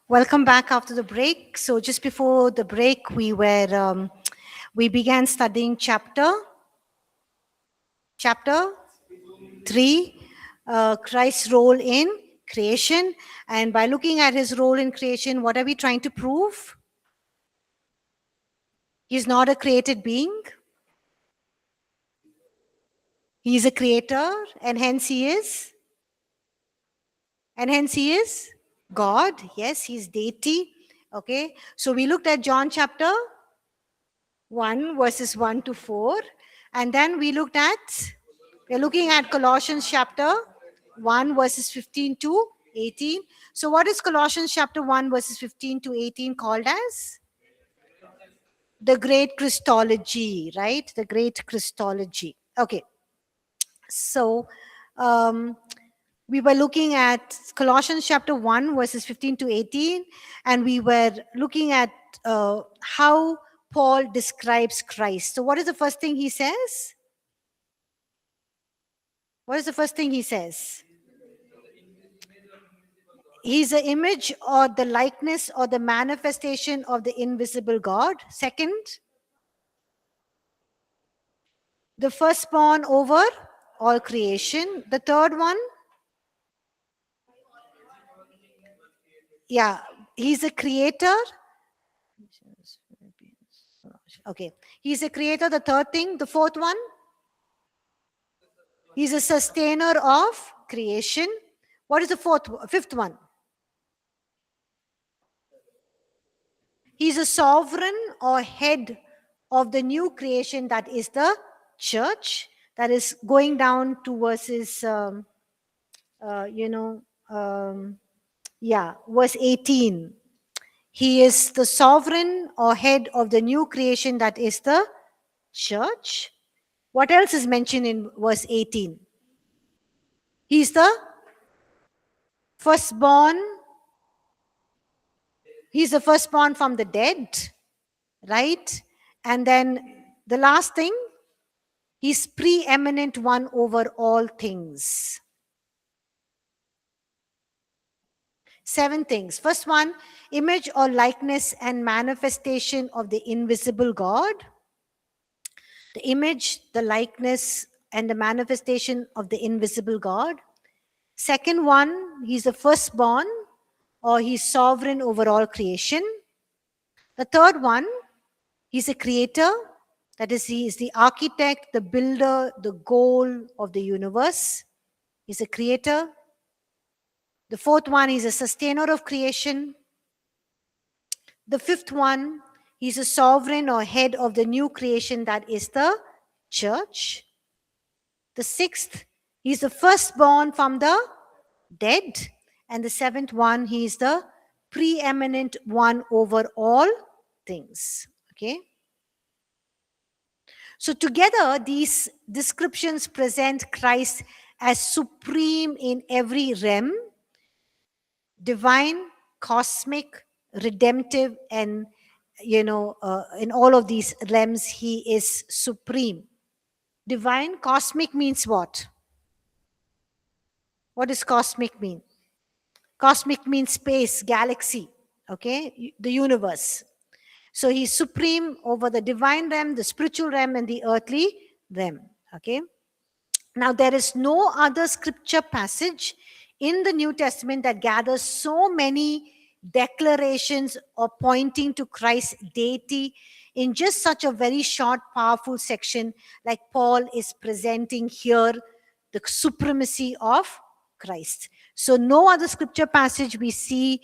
Welcome back after the break. So just before the break, we began studying chapter 3, Christ's role in creation. And by looking at his role in creation, what are we trying to prove? He's not a created being. He's a creator, and hence he is. And hence he is God. Yes, he's deity. Okay. So we looked at John chapter 1 verses 1 to 4, and then we're looking at Colossians chapter 1 verses 15 to 18. So what is Colossians chapter 1 verses 15 to 18 called as? The great Christology, right? The great Christology. Okay. So we were looking at Colossians chapter 1 verses 15 to 18, and we were looking at how Paul describes Christ. So what is the first thing he says? What is the first thing he says? He's the image or the likeness or the manifestation of the invisible God. Second, the firstborn over all creation. The third one, yeah, he's a creator. Okay, he's a creator. The third thing, the fourth one, he's a sustainer of creation. What is the fifth one? He's a sovereign or head of the new creation that is the church. That is going down to verses, verse 18. He is the sovereign or head of the new creation that is the church. What else is mentioned in verse 18? He's the firstborn. He's the firstborn from the dead, right? And then the last thing, he's preeminent one over all things. 7 things. First one, image or likeness and manifestation of the invisible God. The image, the likeness, and the manifestation of the invisible God. Second one, he's the firstborn, or he's sovereign over all creation. The third one, he's a creator. That is, he is the architect, the builder, the goal of the universe. He's a creator. The fourth one, he's a sustainer of creation. The fifth one, he's a sovereign or head of the new creation that is the church. The sixth, he's the firstborn from the dead. And the seventh one, he is the preeminent one over all things. Okay. So together, these descriptions present Christ as supreme in every realm, divine, cosmic, redemptive, and in all of these realms, he is supreme. Divine, cosmic means what? What does cosmic mean? Cosmic means space, galaxy, okay, the universe. So he's supreme over the divine realm, the spiritual realm, and the earthly realm, okay. Now, there is no other scripture passage in the New Testament that gathers so many declarations or pointing to Christ's deity in just such a very short, powerful section like Paul is presenting here, the supremacy of Christ. So no other scripture passage we see,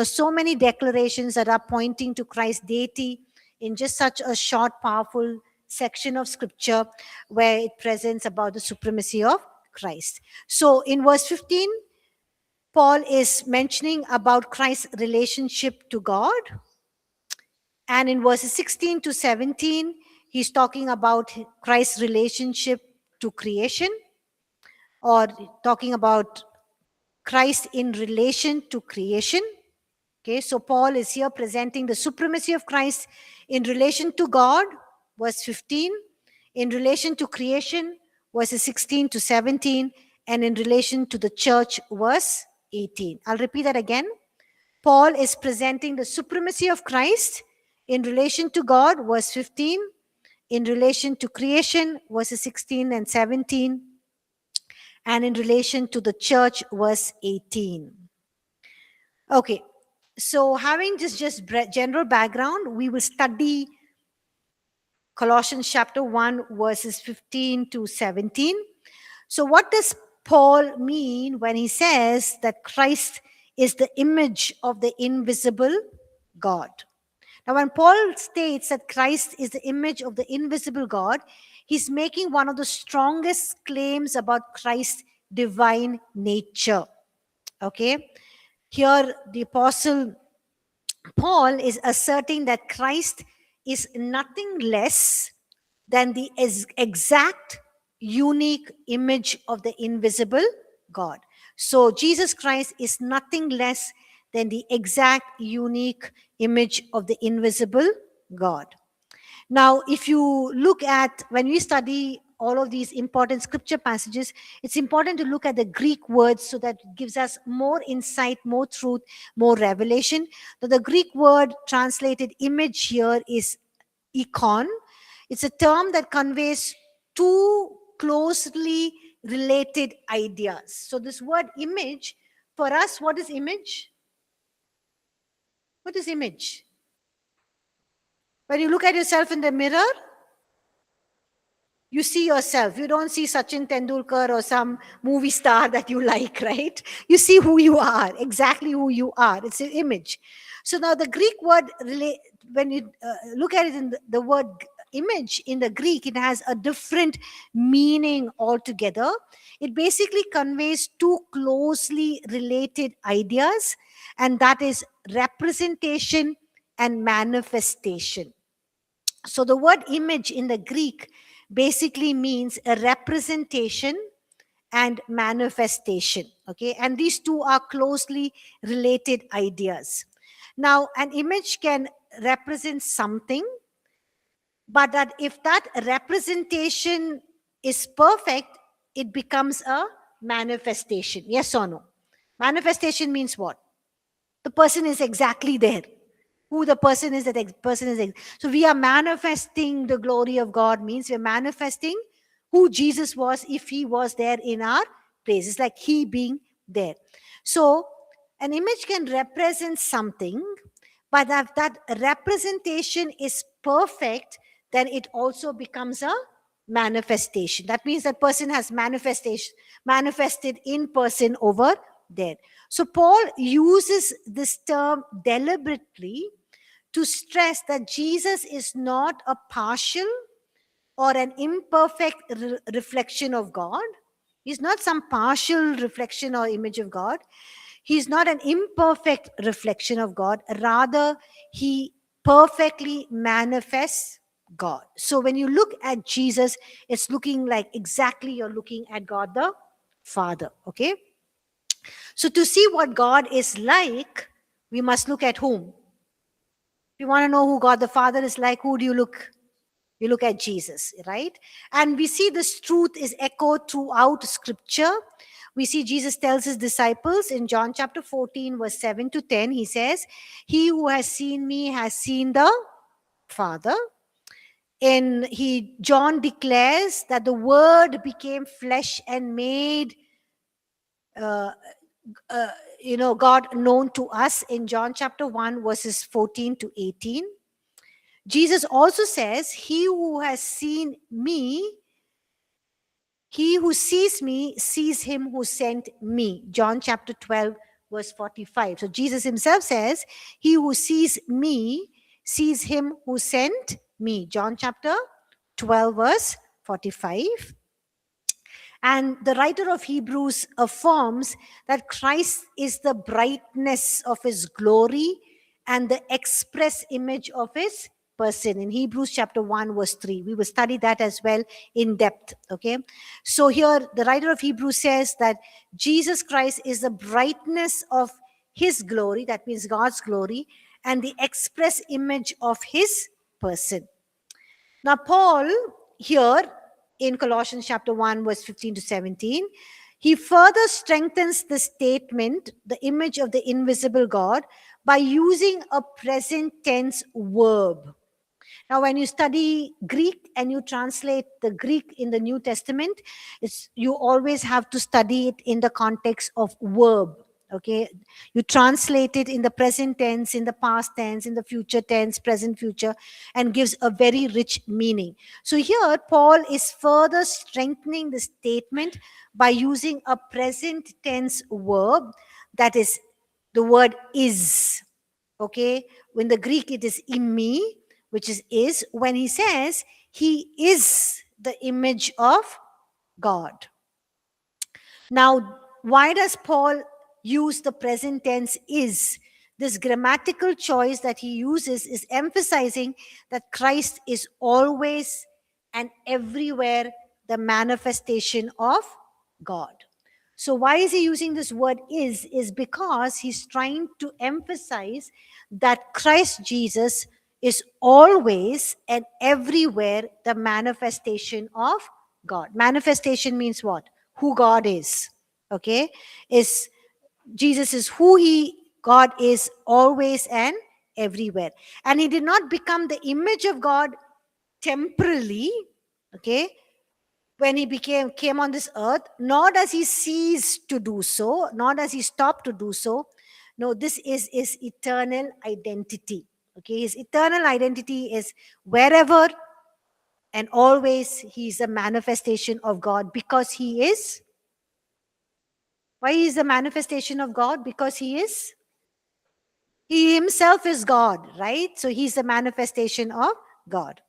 so many declarations that are pointing to Christ's deity in just such a short, powerful section of scripture where it presents about the supremacy of Christ. So in verse 15, Paul is mentioning about Christ's relationship to God. And in verses 16 to 17, he's talking about Christ's relationship to creation, or talking about Christ in relation to creation. Okay, so Paul is here presenting the supremacy of Christ in relation to God, verse 15, in relation to creation, verses 16 to 17, and in relation to the church, verse 18. I'll repeat that again. Paul is presenting the supremacy of Christ in relation to God, verse 15, in relation to creation, verses 16 and 17, and in relation to the church, verse 18. Okay, so having just general background, we will study Colossians chapter 1, verses 15 to 17. So what does Paul mean when he says that Christ is the image of the invisible God? Now, when Paul states that Christ is the image of the invisible God, he's making one of the strongest claims about Christ's divine nature. Okay? Here, the apostle Paul is asserting that Christ is nothing less than the exact, unique image of the invisible God. So Jesus Christ is nothing less than the exact, unique image of the invisible God. Now, if you look at, when we study all of these important scripture passages, it's important to look at the Greek words so that it gives us more insight, more truth, more revelation. So the Greek word translated image here is icon. It's a term that conveys two closely related ideas. So this word image, for us, what is image? What is image? When you look at yourself in the mirror, you see yourself. You don't see Sachin Tendulkar or some movie star that you like, right? You see who you are, exactly who you are. It's an image. So now the Greek word, when you look at it in the word image in the Greek, it has a different meaning altogether. It basically conveys two closely related ideas, and that is representation and manifestation. So the word image in the Greek basically means a representation and manifestation. Okay, and these two are closely related ideas. Now, an image can represent something, but that if that representation is perfect, it becomes a manifestation. Yes or no? Manifestation means what? The person is exactly there. Who the person is, that person is. So we are manifesting the glory of God, means we're manifesting who Jesus was if he was there in our place. It's like he being there. So an image can represent something, but if that representation is perfect, then it also becomes a manifestation. That means that person has manifested in person over there. So Paul uses this term deliberately to stress that Jesus is not a partial or an imperfect reflection of God. He's not some partial reflection or image of God. He's not an imperfect reflection of God. Rather, he perfectly manifests God. So when you look at Jesus, it's looking like exactly you're looking at God the Father. Okay? So to see what God is like, we must look at whom? If you want to know who God the Father is like, who do you look? You look at Jesus, right? And we see this truth is echoed throughout Scripture. We see Jesus tells his disciples in John chapter 14, verse 7 to 10, he says, "He who has seen me has seen the Father." John declares that the Word became flesh and made God known to us in John chapter 1, verses 14 to 18. Jesus also says, "He who has seen me, he who sees me, sees him who sent me." John chapter 12, verse 45. So Jesus himself says, "He who sees me, sees him who sent me." John chapter 12, verse 45. And the writer of Hebrews affirms that Christ is the brightness of his glory and the express image of his person. In Hebrews chapter 1, verse 3. We will study that as well in depth. Okay. So here the writer of Hebrews says that Jesus Christ is the brightness of his glory, that means God's glory, and the express image of his person. Now, Paul here in Colossians chapter 1, verse 15 to 17, He further strengthens the statement, the image of the invisible God, by using a present tense verb. Now, when you study Greek and you translate the Greek in the New Testament, you always have to study it in the context of verb. Okay, you translate it in the present tense, in the past tense, in the future tense, present, future, and gives a very rich meaning. So here, Paul is further strengthening the statement by using a present tense verb, that is the word is. Okay, in the Greek it is imi, which is when he says he is the image of God. Now, why does Paul use the present tense is? This grammatical choice that he uses is emphasizing that Christ is always and everywhere the manifestation of God. So why is he using this word is because he's trying to emphasize that Christ Jesus is always and everywhere the manifestation of God. Manifestation means what? Who God is. Okay? Is Jesus is who God is always and everywhere. And he did not become the image of God temporarily, okay, when he came on this earth, nor does he cease to do so, nor does he stop to do so. No, this is his eternal identity. Okay, his eternal identity is wherever and always he is a manifestation of God, because he is. Why he is a manifestation of God? Because he himself is God, right? So he's the manifestation of God.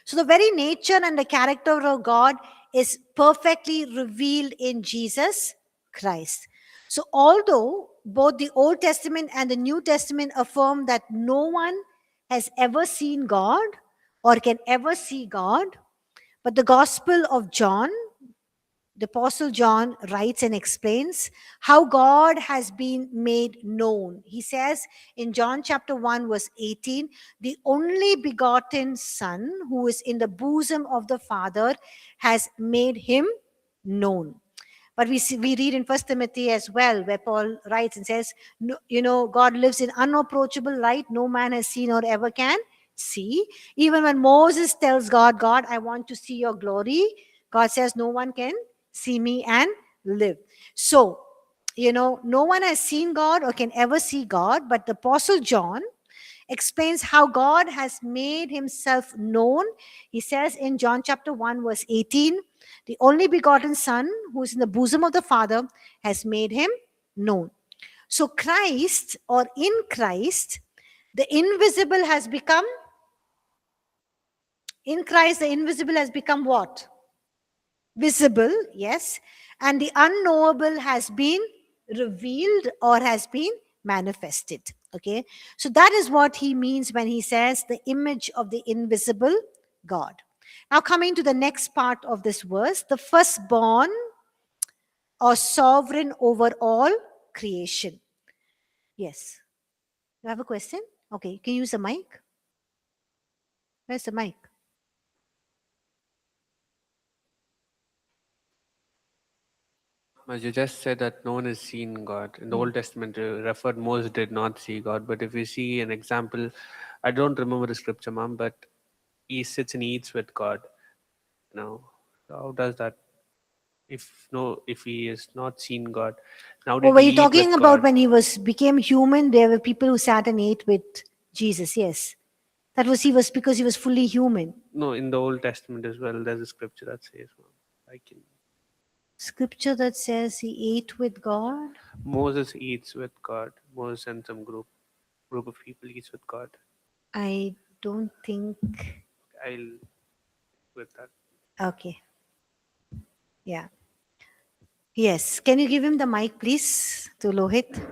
So the very nature and the character of God is perfectly revealed in Jesus Christ. So although both the Old Testament and the New Testament affirm that no one has ever seen God or can ever see God, but the Gospel of John, the Apostle John writes and explains how God has been made known. He says in John chapter 1 verse 18, the only begotten Son who is in the bosom of the Father has made him known. But we read in 1 Timothy as well, where Paul writes and says, God lives in unapproachable light. No man has seen or ever can see. Even when Moses tells God, I want to see your glory, God says, no one can see me and live. So, no one has seen God or can ever see God, but the Apostle John explains how God has made himself known. He says in John chapter 1 verse 18, the only begotten Son who is in the bosom of the Father has made him known. So Christ, or in Christ, the invisible has become, in Christ the invisible has become what? Visible, yes. And the unknowable has been revealed or has been manifested. Okay, so that is what he means when he says the image of the invisible God. Now coming to the next part of this verse, the firstborn or sovereign over all creation. Yes, you have a question? Okay, can you use the mic? Where's the mic? As you just said that no one has seen God. In the Old Testament, referred Moses did not see God. But if you see an example, I don't remember the scripture, ma'am, but he sits and eats with God. How does that? If he is not seen God, now did Were he you eat talking with about God? when he became human? There were people who sat and ate with Jesus. Yes, he was because he was fully human. No, in the Old Testament as well, there's a scripture that says, Scripture that says he ate with God. Moses eats with God. Moses and some group of people eats with God. I don't think. I'll with that. Okay. Yeah. Yes. Can you give him the mic, please, to Lohit?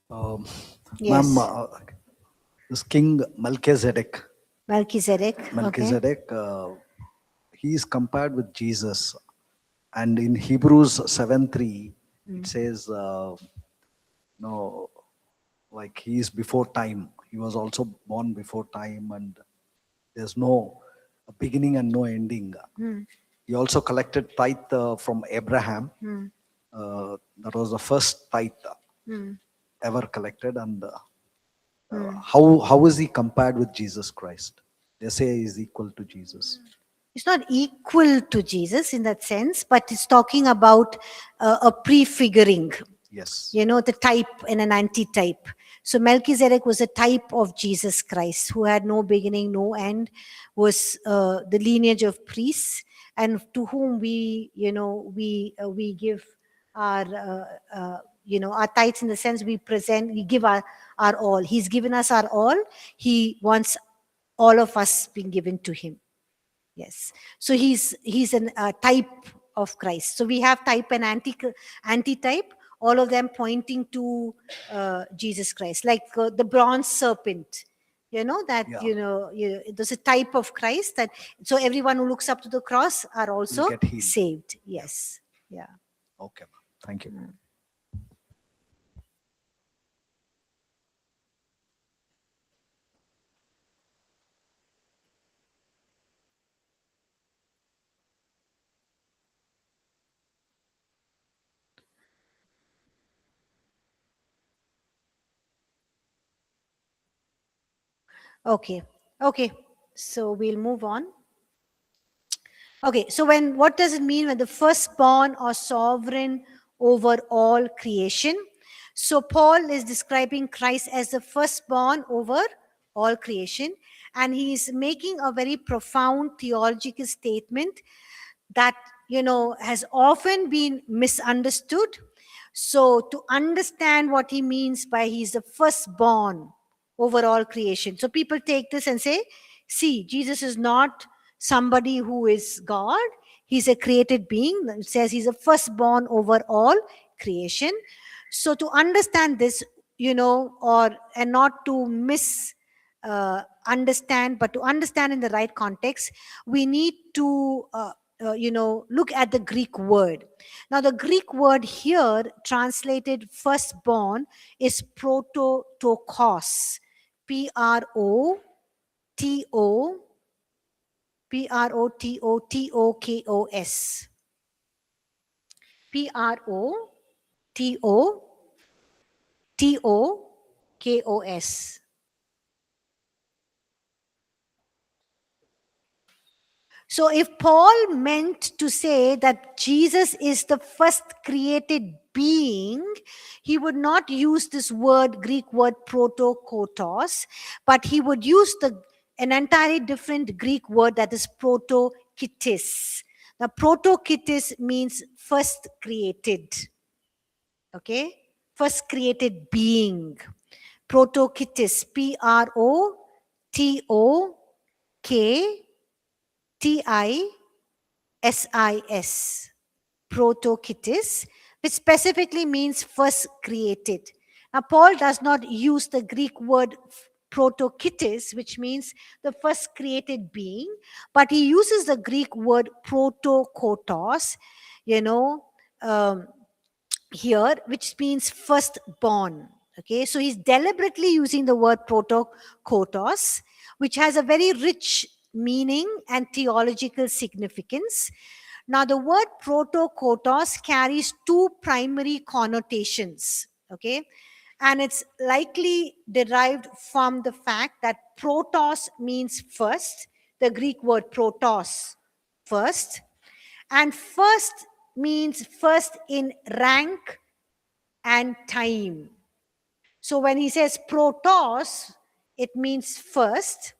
Ma'am, Yes. this King Melchizedek. Melchizedek. Melchizedek, he is compared with Jesus. And in Hebrews 7:3, It says, no, like he is before time. He was also born before time, and there's no beginning and no ending. He also collected tithe from Abraham. That was the first tithe ever collected. And how is he compared with Jesus Christ? They say he is equal to Jesus. It's not equal to Jesus in that sense, but it's talking about a prefiguring, Yes. the type and an antitype. So Melchizedek was a type of Jesus Christ, who had no beginning, no end, was the lineage of priests, and to whom we give our our tithes, in the sense we give our all. He's given us our all. He wants all of us being given to him. Yes. So he's a type of Christ. So we have type and antitype, all of them pointing to Jesus Christ, like the bronze serpent. That Yeah. there's a type of Christ, that so everyone who looks up to the cross are also get healed. saved. Yes. Yeah. Okay, ma'am. Thank you. Okay. So we'll move on. Okay, so what does it mean when the firstborn or sovereign over all creation? So Paul is describing Christ as the firstborn over all creation, and he is making a very profound theological statement that has often been misunderstood. So to understand what he means by he's the firstborn over all creation, so people take this and say, see, Jesus is not somebody who is God. He's a created being. It says he's a firstborn over all creation. So to understand this, and not to understand, but to understand in the right context, we need to look at the Greek word. Now, the Greek word here translated firstborn is prototokos, Prototokos. Prototokos. Prototokos. So if Paul meant to say that Jesus is the first created being, he would not use this Greek word protokotos, but he would use an entirely different Greek word, that is protokitis. Now, protokitis means first created. Okay? First created being. Protokitis. Protokitis. Protokitis, which specifically means first created. Now, Paul does not use the Greek word protokitis, which means the first created being, but he uses the Greek word protokotos, here, which means firstborn. Okay, so he's deliberately using the word protokotos, which has a very rich meaning and theological significance. Now, the word protokotos carries two primary connotations. Okay, and it's likely derived from the fact that protos means first, the Greek word protos, first, and first means first in rank and time. So when he says protos, it means first,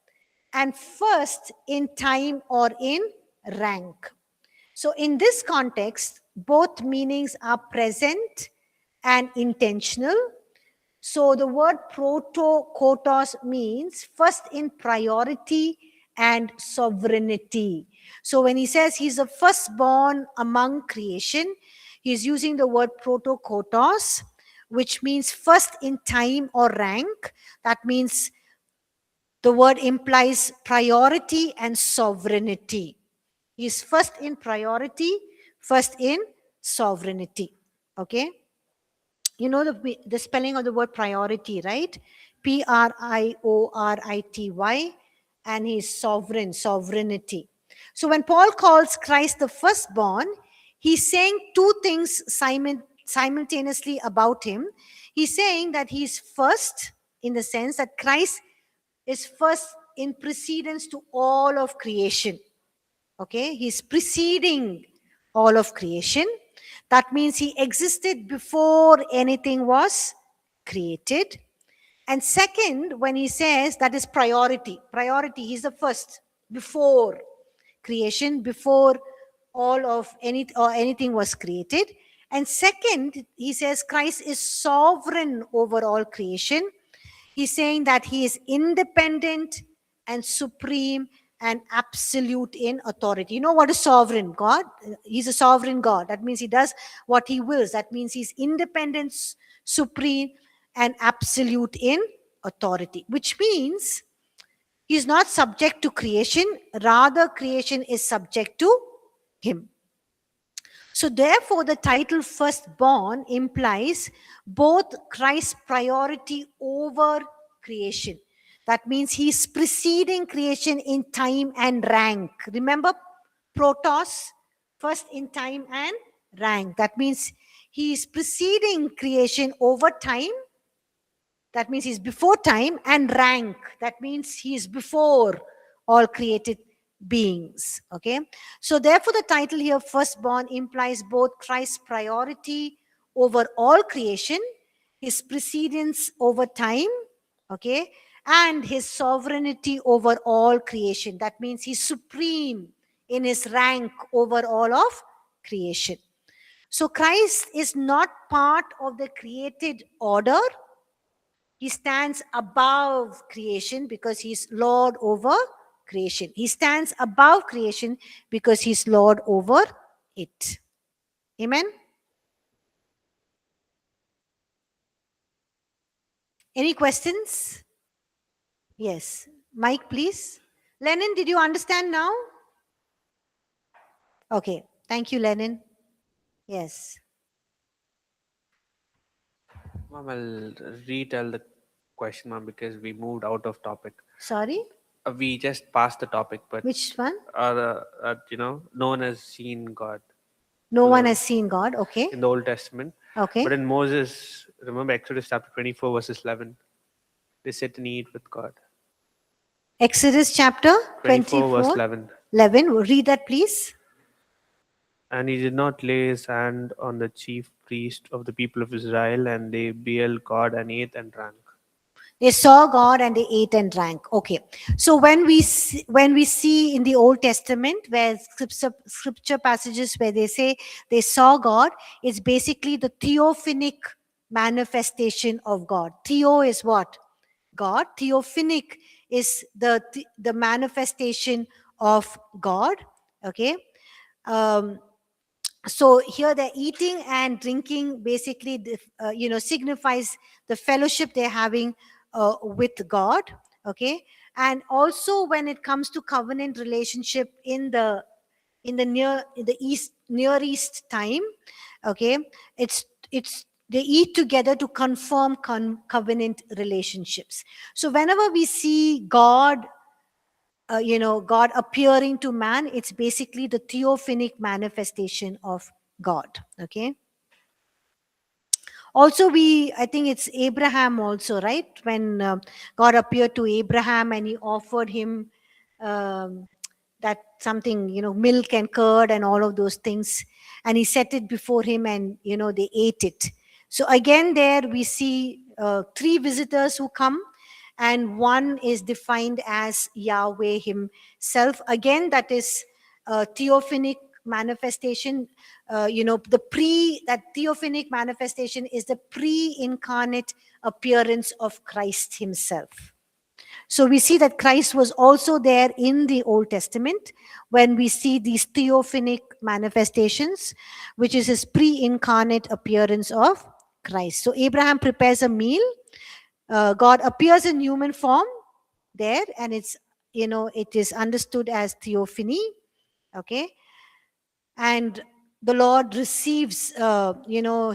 and first in time or in rank. So in this context, both meanings are present and intentional. So the word protokotos means first in priority and sovereignty. So when he says he's the firstborn among creation, he's using the word protokotos, which means first in time or rank. That means the word implies priority and sovereignty. He's first in priority, first in sovereignty. Okay? You know the spelling of the word priority, right? Priority, and he's sovereign, sovereignty. So when Paul calls Christ the firstborn, he's saying two things simultaneously about him. He's saying that he's first in the sense that Christ is first in precedence to all of creation. Okay, he's preceding all of creation. That means he existed before anything was created. And second, when he says that is priority, he's the first before creation, before all of anything was created. And second, he says Christ is sovereign over all creation. He's saying that he is independent and supreme and absolute in authority. You know what is sovereign? God. He's a sovereign God. That means he does what he wills. That means he's independent, supreme, and absolute in authority, which means he's not subject to creation. Rather, creation is subject to him. So therefore, the title firstborn implies both Christ's priority over creation. That means he's preceding creation in time and rank. Remember, protos, first in time and rank. That means he's preceding creation over time. That means he's before time, and rank. That means he's before all created beings. Okay, so therefore the title here firstborn implies both Christ's priority over all creation, his precedence over time, okay, and his sovereignty over all creation. That means he's supreme in his rank over all of creation. So Christ is not part of the created order. He stands above creation because he's Lord over creation. He stands above creation because he's Lord over it. Amen? Any questions? Yes. Mike, please. Lenin, did you understand now? Okay. Thank you, Lenin. Yes. Ma'am, I'll retell the question, ma'am, because we moved out of topic. Sorry? We just passed the topic, but Which one? no one has seen God No one has seen God. Okay. in the Old Testament. Okay. But in Moses, remember Exodus chapter 24, verses 11, they sit and eat with God. Exodus chapter 24, verse 24. 11. 11. Read that, please. And he did not lay his hand on the chief priest of the people of Israel, and they beheld God and ate and drank. They saw God and they ate and drank. Okay. So when we see in the Old Testament where scripture passages where they say they saw God, it's basically the theophanic manifestation of God. Theo is what? God. Theophanic is the manifestation of God. Okay. So here they're eating and drinking basically signifies the fellowship they're having with God. Okay. And also when it comes to covenant relationship in the near east time, okay, it's they eat together to confirm covenant relationships. So whenever we see God God appearing to man, it's basically the theophanic manifestation of God. Okay. Also, I think it's Abraham also, right? When God appeared to Abraham and he offered him that something, milk and curd and all of those things. And he set it before him and, they ate it. So again, there we see 3 visitors who come, and one is defined as Yahweh himself. Again, that is theophanic manifestation. That theophanic manifestation is the pre-incarnate appearance of Christ himself. So we see that Christ was also there in the Old Testament when we see these theophanic manifestations, which is his pre-incarnate appearance of Christ. So Abraham prepares a meal. God appears in human form there, and it is understood as theophany. Okay. And the Lord receives,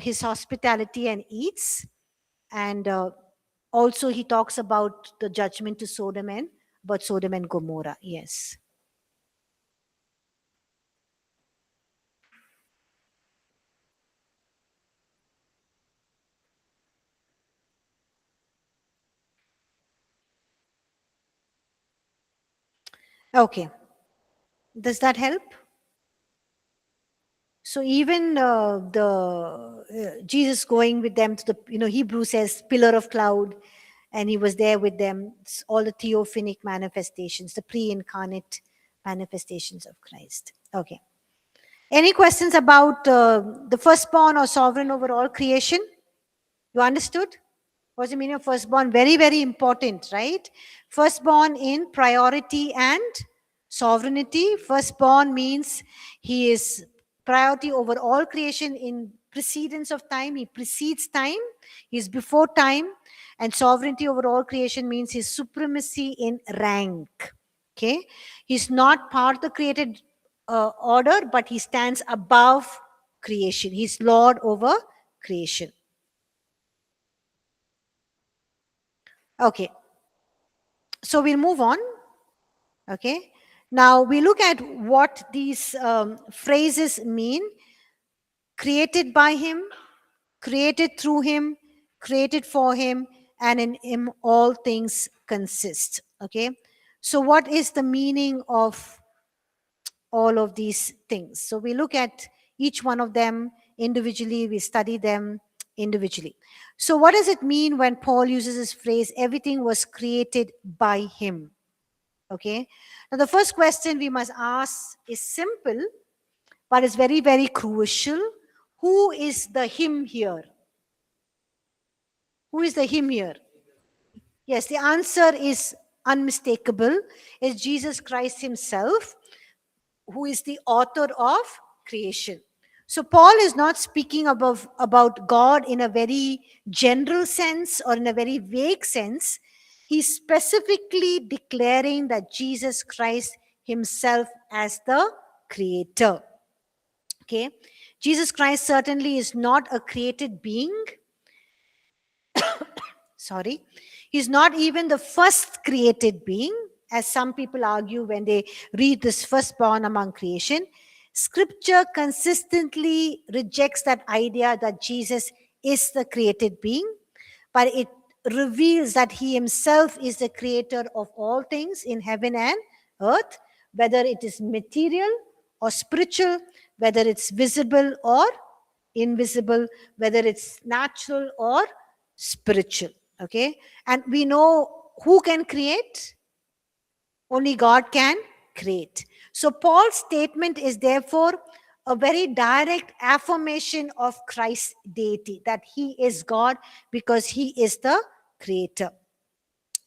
his hospitality and eats. And also he talks about the judgment to Sodom and Gomorrah. Yes. Okay. Does that help? So even Jesus going with them to the, Hebrew says pillar of cloud, and he was there with them. It's all the theophanic manifestations, the pre-incarnate manifestations of Christ. Okay. Any questions about the firstborn or sovereign over all creation? You understood? What's the meaning of firstborn? Very, very important, right? Firstborn in priority and sovereignty. Firstborn means he is priority over all creation in precedence of time. He precedes time. He is before time. And sovereignty over all creation means his supremacy in rank. Okay? He's not part of the created order, but he stands above creation. He's Lord over creation. Okay. So we'll move on. Okay. Now we look at what these phrases mean. Created by him, created through him, created for him, and in him all things consist. Okay. So what is the meaning of all of these things? So we look at each one of them individually. We study them individually. So what does it mean when Paul uses this phrase, everything was created by him? Okay. Now the first question we must ask is simple, but it's very, very crucial. Who is the him here? Who is the him here? Yes, the answer is unmistakable. It's Jesus Christ himself, who is the author of creation. So Paul is not speaking about God in a very general sense or in a very vague sense. He's specifically declaring that Jesus Christ himself as the creator. Okay. Jesus Christ certainly is not a created being. Sorry. He's not even the first created being, as some people argue when they read this firstborn among creation. Scripture consistently rejects that idea that Jesus is the created being, but it reveals that he himself is the creator of all things in heaven and earth, whether it is material or spiritual, whether it's visible or invisible, whether it's natural or spiritual. Okay. And we know who can create? Only God can create. So Paul's statement is therefore a very direct affirmation of Christ's deity, that he is God because he is the creator.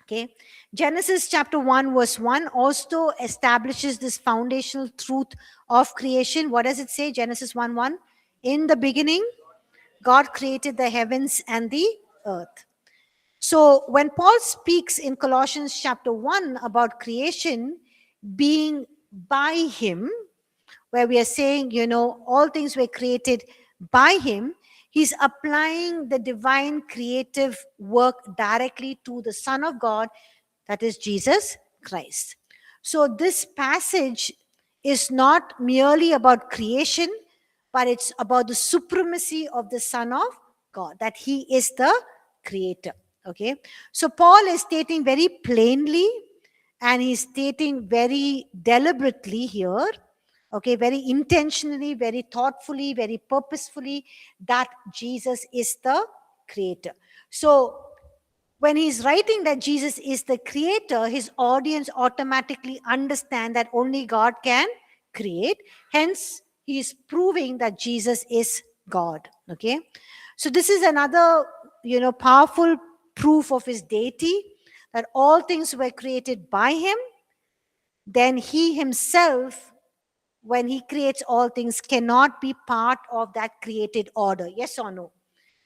Okay. Genesis chapter 1 verse 1 also establishes this foundational truth of creation. What does it say? Genesis 1:1. In the beginning, God created the heavens and the earth. So when Paul speaks in Colossians chapter 1 about creation being by him, where we are saying, all things were created by him, he's applying the divine creative work directly to the Son of God, that is Jesus Christ. So this passage is not merely about creation, but it's about the supremacy of the Son of God, that he is the creator. Okay. So Paul is stating very plainly, and he's stating very deliberately here, okay, very intentionally, very thoughtfully, very purposefully, that Jesus is the creator. So when he's writing that Jesus is the creator, his audience automatically understand that only God can create. Hence, he is proving that Jesus is God. Okay. So this is another, powerful proof of his deity, that all things were created by him. Then he himself, when he creates all things, cannot be part of that created order. Yes or no?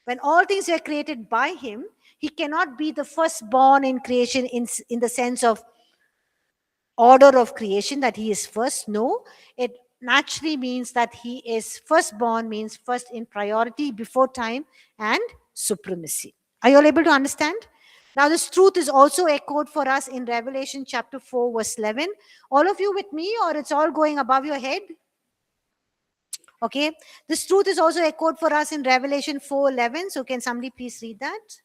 When all things were created by him, he cannot be the firstborn in creation in the sense of order of creation, that he is first. No, naturally means that he is firstborn, means first in priority, before time, and supremacy. Are you all able to understand? Now, this truth is also echoed for us in Revelation chapter 4, verse 11. All of you with me, or it's all going above your head? Okay. This truth is also echoed for us in Revelation 4:11. So, can somebody please read that?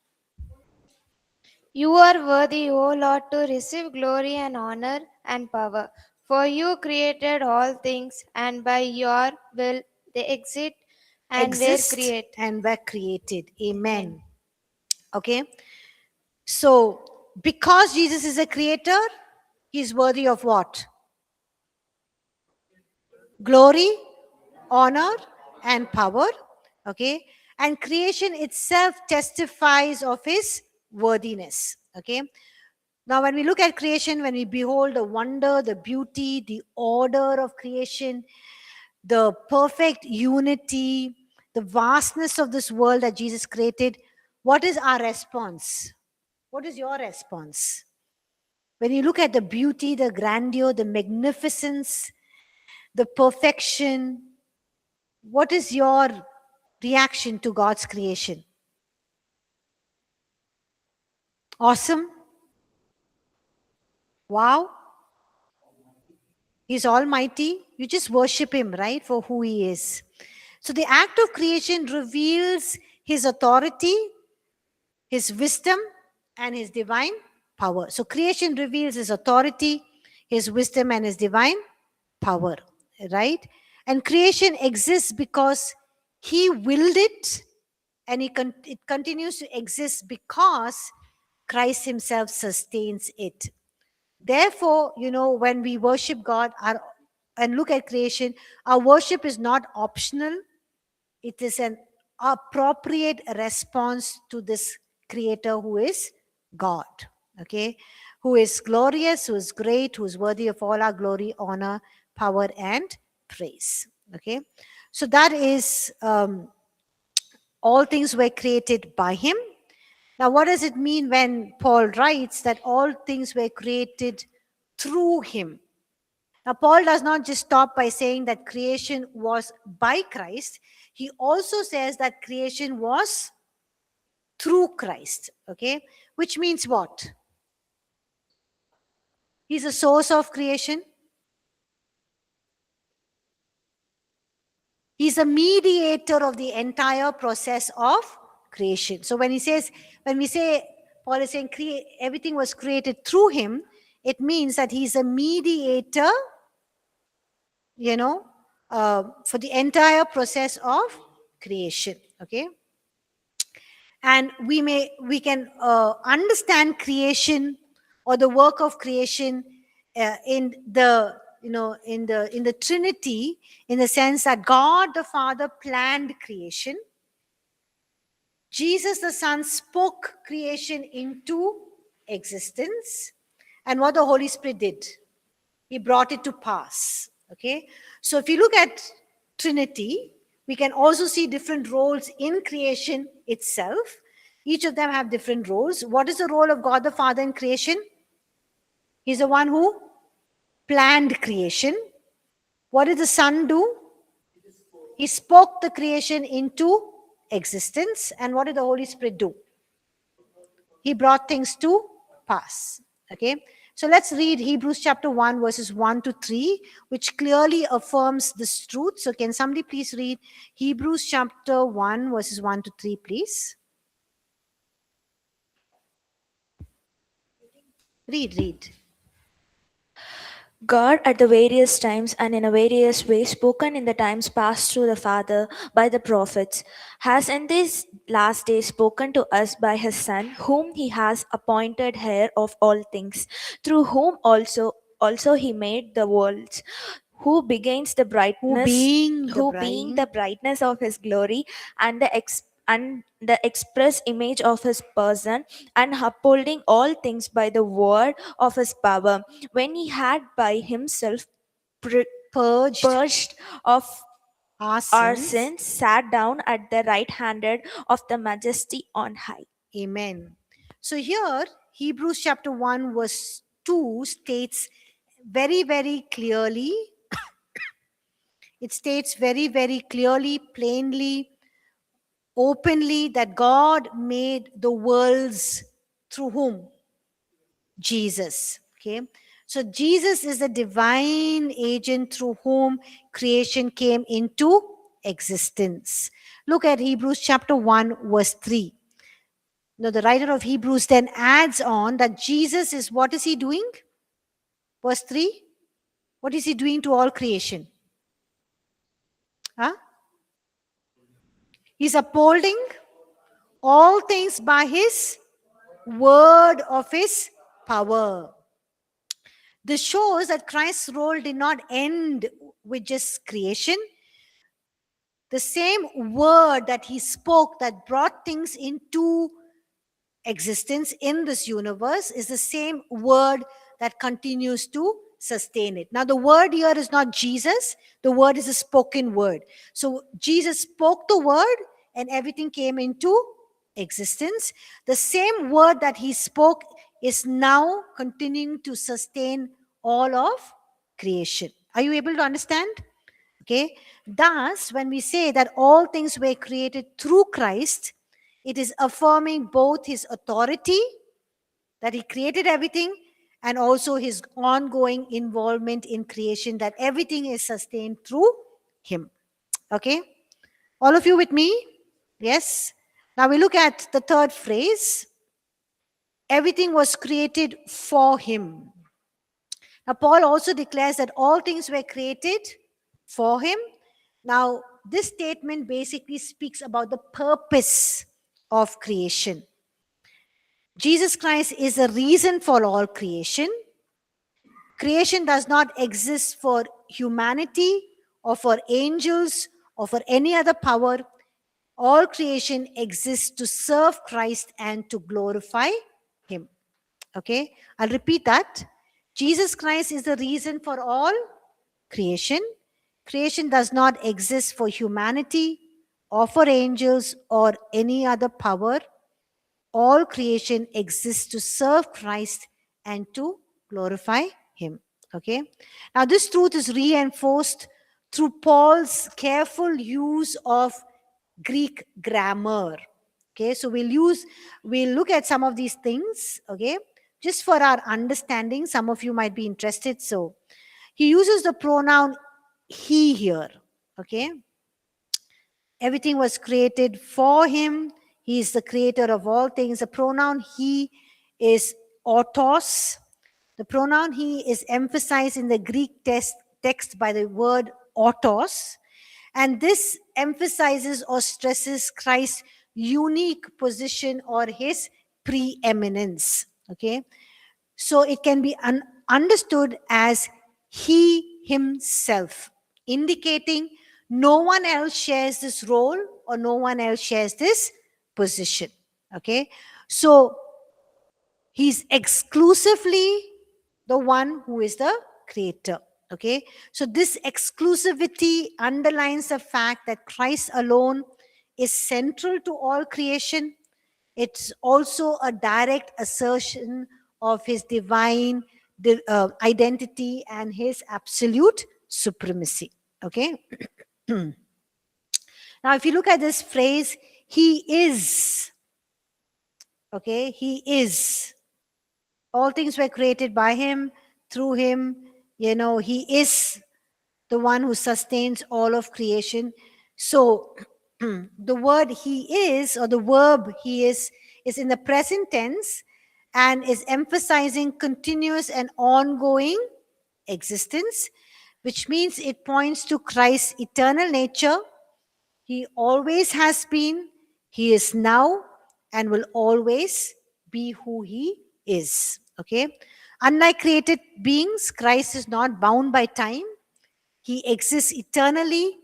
You are worthy, O Lord, to receive glory and honor and power. For you created all things, and by your will they exist and were Exist created. and were created. Amen. Okay. So, because Jesus is a creator, he's worthy of what? Glory, honor, and power. Okay. And creation itself testifies of his worthiness. Okay. Now, when we look at creation, when we behold the wonder, the beauty, the order of creation, the perfect unity, the vastness of this world that Jesus created, what is our response? What is your response? When you look at the beauty, the grandeur, the magnificence, the perfection, what is your reaction to God's creation? Awesome? Wow? He's almighty. You just worship him, right, for who he is. So the act of creation reveals his authority, his wisdom, and his divine power. So creation reveals his authority, his wisdom, and his divine power, right? And creation exists because he willed it, and it continues to exist because Christ himself sustains it. Therefore, when we worship God and look at creation, our worship is not optional. It is an appropriate response to this creator who is God. Okay? Who is glorious, who is great, who is worthy of all our glory, honor, power, and praise. Okay? So that is all things were created by him. Now, what does it mean when Paul writes that all things were created through him? Now, Paul does not just stop by saying that creation was by Christ. He also says that creation was through Christ. Okay? Which means what? He's the source of creation. He's a mediator of the entire process of creation. So when we say Paul is saying everything was created through him, it means that he's a mediator, for the entire process of creation. Okay. And we can understand creation or the work of creation in the in the Trinity, in the sense that God the Father planned creation, Jesus the Son spoke creation into existence, and what the Holy Spirit did, he brought it to pass. Okay, so if you look at Trinity, we can also see different roles in creation itself. Each of them have different roles. What is the role of God the Father in creation? He's the one who planned creation. What did the Son do? He spoke the creation into existence. And what did the Holy Spirit do? He brought things to pass. Okay. So let's read Hebrews chapter 1, verses 1 to 3, which clearly affirms this truth. So can somebody please read Hebrews chapter 1, verses 1 to 3, please? Read. God at the various times and in a various way spoken in the times past through the Father by the prophets, has in these last days spoken to us by his Son, whom he has appointed heir of all things, through whom also he made the worlds, who begins the brightness, being the brightness of his glory and the express image of his person, and upholding all things by the word of his power, when he had by himself purged of our sins, sat down at the right handed of the majesty on high. Amen. So here, Hebrews chapter 1, verse 2 states very, very clearly it states very, very clearly, plainly, openly that God made the worlds through whom? Jesus. Okay. So Jesus is the divine agent through whom creation came into existence. Look at Hebrews chapter 1, verse 3. Now, the writer of Hebrews then adds on that Jesus is, what is he doing? Verse 3. What is he doing to all creation? Huh? He's upholding all things by his word of his power. This shows that Christ's role did not end with just creation. The same word that he spoke that brought things into existence in this universe is the same word that continues to sustain it. Now, the word here is not Jesus, the word is a spoken word. So, Jesus spoke the word and everything came into existence. The same word that he spoke is now continuing to sustain all of creation. Are you able to understand? Okay. Thus, when we say that all things were created through Christ, it is affirming both his authority, that he created everything, and also his ongoing involvement in creation, that everything is sustained through him. Okay. All of you with me? Yes. Now we look at the third phrase. Everything was created for him. Now, Paul also declares that all things were created for him. Now, this statement basically speaks about the purpose of creation. Jesus Christ is the reason for all creation. Creation does not exist for humanity or for angels or for any other power. All creation exists to serve Christ and to glorify him. Okay, I'll repeat that. Jesus Christ is the reason for all creation. Creation does not exist for humanity or for angels or any other power. All creation exists to serve Christ and to glorify him. Okay. Now, this truth is reinforced through Paul's careful use of Greek grammar. Okay. So we'll look at some of these things. Okay. Just for our understanding, some of you might be interested. So he uses the pronoun he here. Okay. Everything was created for him. He is the creator of all things. The pronoun he is autos. The pronoun he is emphasized in the Greek text by the word autos. And this emphasizes or stresses Christ's unique position or his preeminence. Okay. So it can be understood as he himself, indicating no one else shares this role or no one else shares this position. Okay. So he's exclusively the one who is the creator. Okay. So this exclusivity underlines the fact that Christ alone is central to all creation. It's also a direct assertion of his divine identity and his absolute supremacy. Okay. Now, if you look at this phrase, he is. Okay, he is. All things were created by him, through him. You know, he is the one who sustains all of creation. So, the word he is, or the verb he is in the present tense and is emphasizing continuous and ongoing existence, which means it points to Christ's eternal nature. He always has been, he is now, and will always be who he is. Okay. Unlike created beings, Christ is not bound by time. He exists eternally.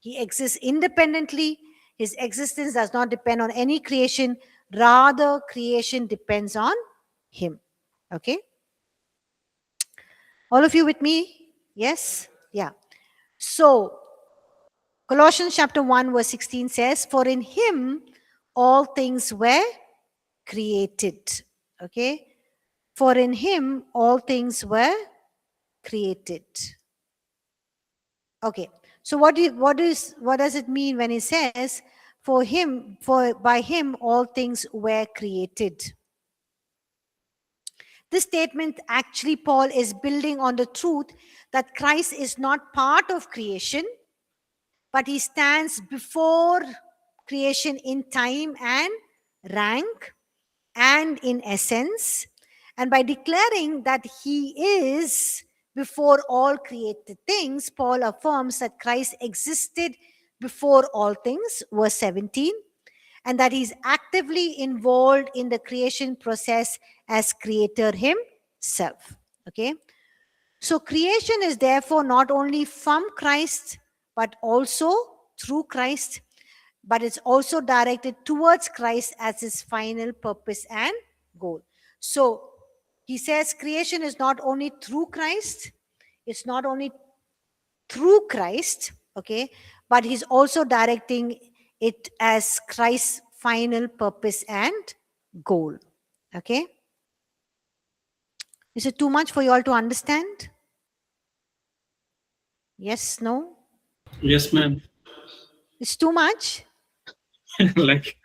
He exists independently. His existence does not depend on any creation. Rather, creation depends on him. Okay. All of you with me? Yes? Yeah. So, Colossians chapter 1 verse 16 says, for in him all things were created. Okay. For in him all things were created. Okay. So what does it mean when he says, by him all things were created? This statement actually, Paul is building on the truth that Christ is not part of creation, but he stands before creation in time and rank and in essence. And by declaring that he is before all created things, Paul affirms that Christ existed before all things, verse 17, and that he's actively involved in the creation process as creator himself. Okay. So creation is therefore not only from Christ, but also through Christ, but it's also directed towards Christ as his final purpose and goal. So he says creation is not only through Christ, it's not only through Christ, okay, but he's also directing it as Christ's final purpose and goal. Okay. Is it too much for you all to understand? Yes, no? Yes, ma'am. It's too much? Like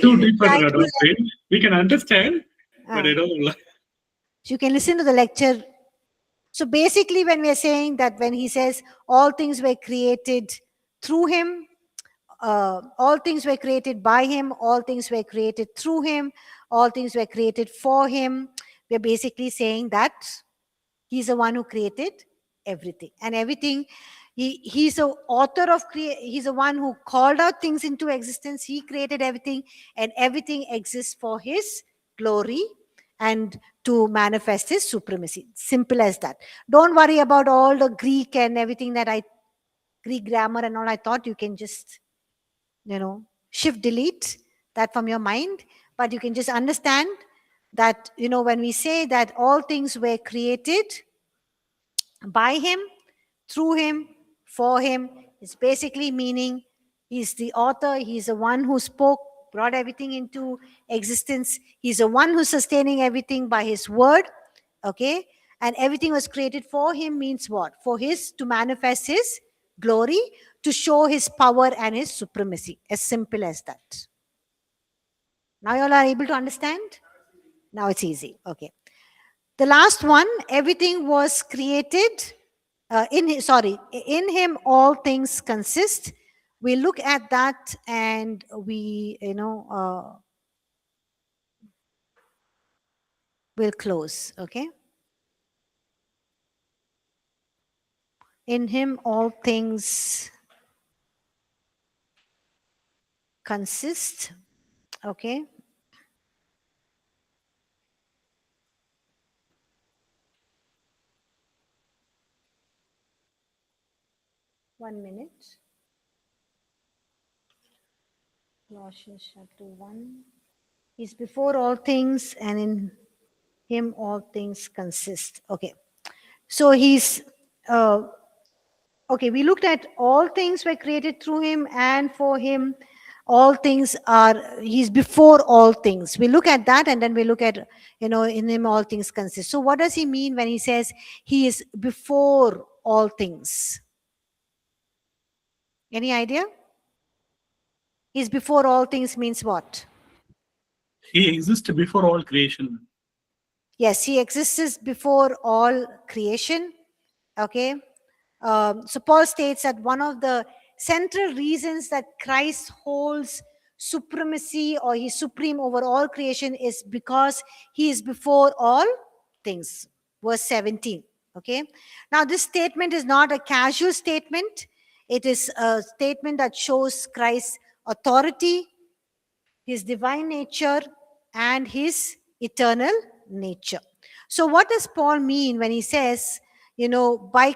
too deep for Thank our you. adult brain. We can understand, but Ah. So you can listen to the lecture. So basically, when we are saying that when he says all things were created through him, all things were created by him, all things were created through him, all things were created for him, we're basically saying that he's the one who created everything. And everything, he's the author of he's the one who called out things into existence. He created everything, and everything exists for his glory and to manifest his supremacy. Simple as that. Don't worry about all the Greek and everything Greek grammar and all. I thought you can just, shift delete that from your mind, but you can just understand that, when we say that all things were created by him, through him, for him, it's basically meaning he's the author, he's the one who spoke, brought everything into existence. He's the one who's sustaining everything by his word. Okay. And everything was created for him means what? To manifest his glory, to show his power and his supremacy. As simple as that. Now you all are able to understand? Now it's easy. Okay. The last one, everything was created in him all things consist. We look at that and we, we'll close. Okay. In him all things consist. Okay. One minute. Colossians chapter 1. He's before all things, and in him all things consist. Okay. So he's, okay, we looked at all things were created through him and for him. All things he's before all things. We look at that and then we look at, in him all things consist. So what does he mean when he says he is before all things? Any idea? He's before all things means what? He exists before all creation. Yes, he exists before all creation. Okay. So Paul states that one of the central reasons that Christ holds supremacy or he's supreme over all creation is because he is before all things. Verse 17. Okay. Now this statement is not a casual statement. It is a statement that shows Christ's authority, his divine nature, and his eternal nature. So what does Paul mean when he says, by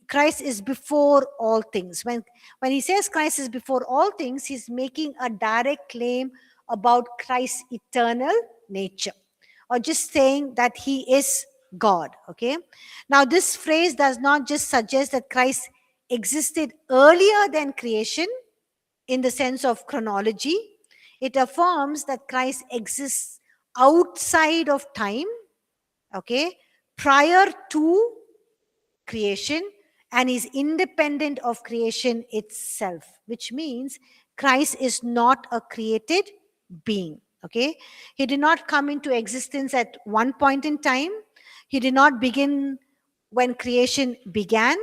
Christ is before all things? When he says Christ is before all things, he's making a direct claim about Christ's eternal nature, or just saying that he is God. Okay. Now this phrase does not just suggest that Christ existed earlier than creation in the sense of chronology. It affirms that Christ exists outside of time, okay, prior to creation, and he's independent of creation itself, which means Christ is not a created being. Okay, he did not come into existence at one point in time. He did not begin when creation began,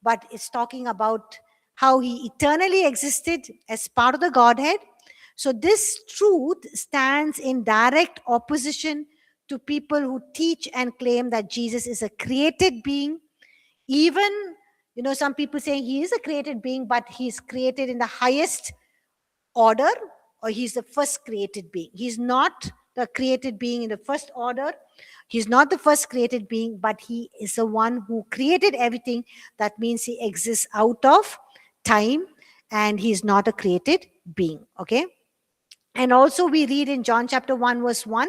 but it's talking about how he eternally existed as part of the Godhead. So this truth stands in direct opposition to people who teach and claim that Jesus is a created being. Even, some people saying he is a created being, but he's created in the highest order, or he's the first created being. He's not the created being in the first order. He's not the first created being, but he is the one who created everything. That means he exists out of time, and he's not a created being. Okay. And also we read in John chapter 1 verse 1,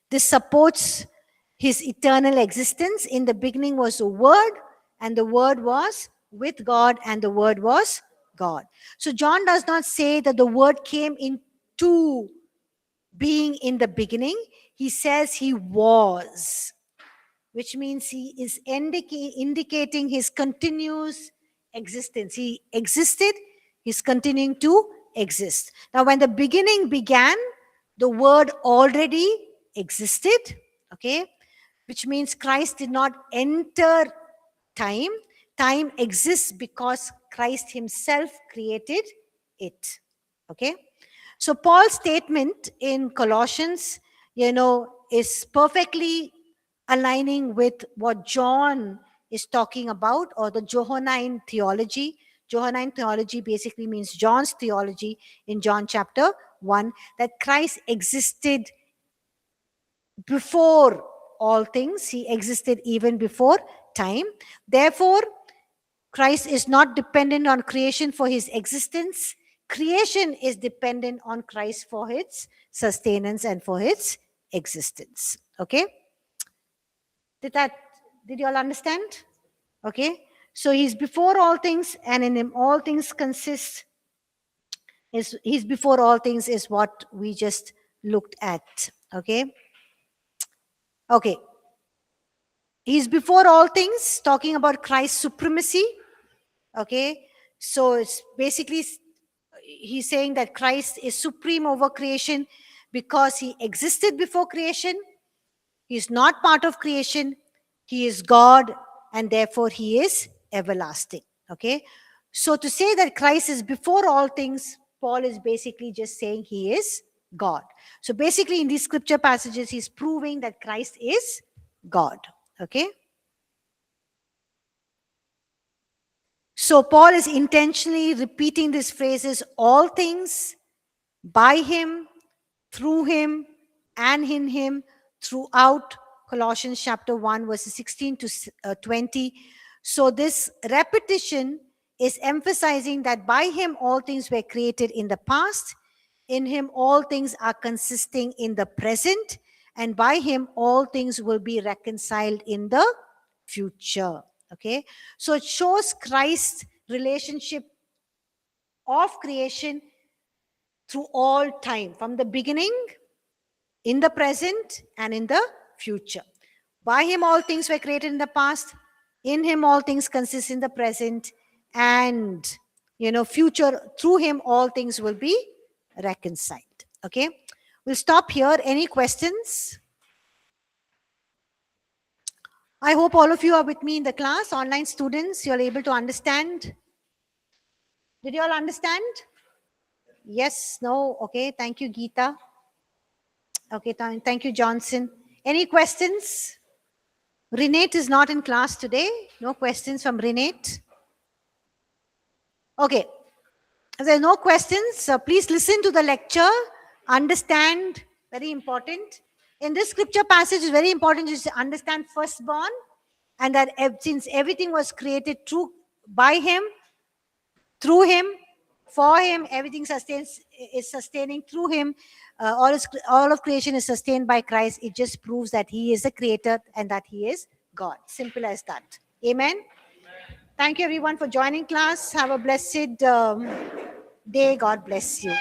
this supports his eternal existence. In the beginning was the Word, and the Word was with God, and the Word was God. So John does not say that the Word came into being in the beginning. He says he was, which means he is indicating his continuous existence. He existed, he's continuing to exist. Now, when the beginning began, the Word already existed, okay, which means Christ did not enter time. Time exists because Christ himself created it, okay. So Paul's statement in Colossians, is perfectly aligning with what John is talking about, or the Johannine theology. Johannine theology basically means John's theology in John chapter 1, that Christ existed before all things. He existed even before time. Therefore, Christ is not dependent on creation for his existence. Creation is dependent on Christ for its sustenance and for its existence. Okay? Did you all understand? Okay? So he's before all things, and in him all things consist. He's before all things is what we just looked at. Okay? Okay. He's before all things, talking about Christ's supremacy. Okay? So it's basically, he's saying that Christ is supreme over creation because he existed before creation. He's not part of creation. He is God, and therefore he is everlasting. Okay? So to say that Christ is before all things, Paul is basically just saying he is God. So basically in these scripture passages, he's proving that Christ is God. Okay? So Paul is intentionally repeating these phrases, all things, by him, through him, and in him, throughout Colossians chapter 1, verses 16 to 20. So this repetition is emphasizing that by him all things were created in the past, in him all things are consisting in the present, and by him all things will be reconciled in the future. Okay, so it shows Christ's relationship of creation through all time, from the beginning, in the present, and in the future. By him all things were created in the past, in him all things consist in the present, and future, through him all things will be reconciled. Okay, we'll stop here. Any questions? I hope all of you are with me in the class. Online students, you're able to understand. Did you all understand? Yes, no, okay. Thank you, Geeta. Okay, thank you, Johnson. Any questions? Renate is not in class today. No questions from Renate. Okay. If there are no questions, please listen to the lecture. Understand, very important. In this scripture passage, it's very important to understand firstborn, and that since everything was created by him, through him, for him, everything is sustaining through him. All of creation is sustained by Christ. It just proves that he is the creator and that he is God. Simple as that. Amen. Thank you everyone for joining class. Have a blessed day. God bless you.